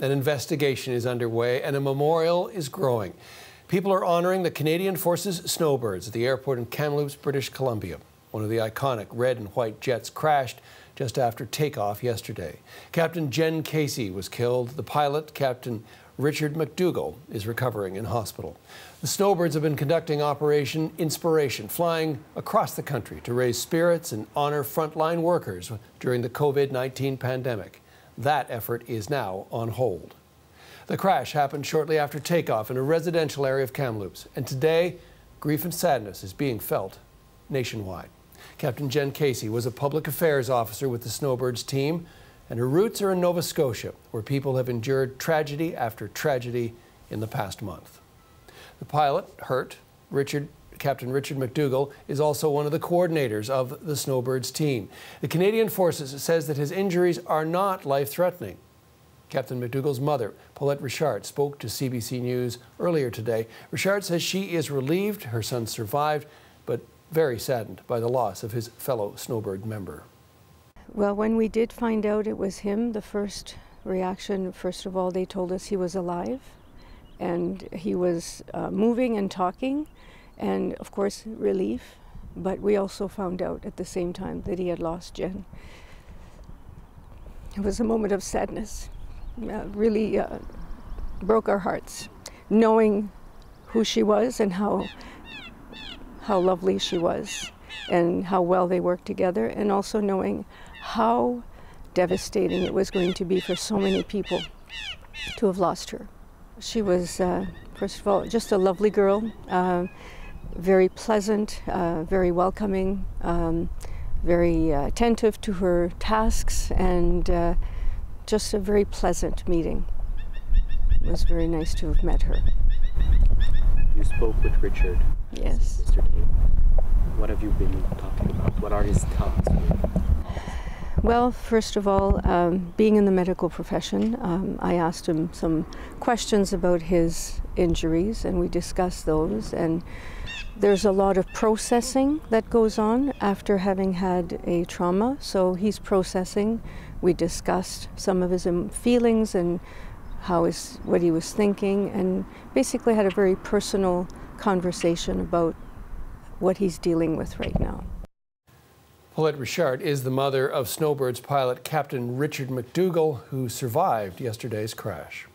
An investigation is underway and a memorial is growing. People are honoring the Canadian Forces Snowbirds at the airport in Kamloops, British Columbia. One of the iconic red and white jets crashed just after takeoff yesterday. Captain Jenn Casey was killed. The pilot, Captain Richard MacDougall, is recovering in hospital. The Snowbirds have been conducting Operation Inspiration, flying across the country to raise spirits and honor frontline workers during the COVID-19 pandemic. That effort is now on hold. The crash happened shortly after takeoff in a residential area of Kamloops, and today, grief and sadness is being felt nationwide. Captain Jenn Casey was a public affairs officer with the Snowbirds team, and her roots are in Nova Scotia, where people have endured tragedy after tragedy in the past month. The pilot, hurt, Captain Richard MacDougall, is also one of the coordinators of the Snowbirds team. The Canadian Forces says that his injuries are not life-threatening. Captain MacDougall's mother, Paulette Richard, spoke to CBC News earlier today. Richard says she is relieved her son survived, but very saddened by the loss of his fellow Snowbird member. Well, when we did find out it was him, the first reaction, first of all, they told us he was alive and he was moving and talking, and of course relief, but we also found out at the same time that he had lost Jenn. It was a moment of sadness. Really broke our hearts, knowing who she was and how lovely she was and how well they worked together, and also knowing how devastating it was going to be for so many people to have lost her. She was, first of all, just a lovely girl, very pleasant, very welcoming, very attentive to her tasks, and just a very pleasant meeting. It was very nice to have met her. You spoke with Richard. Yes. Yesterday. What have you been talking about? What are his thoughts? Well, first of all, being in the medical profession, I asked him some questions about his injuries, and we discussed those. And there's a lot of processing that goes on after having had a trauma, so he's processing. We discussed some of his feelings and what he was thinking, and basically had a very personal conversation about what he's dealing with right now. Paulette Richard is the mother of Snowbirds pilot Captain Richard MacDougall, who survived yesterday's crash.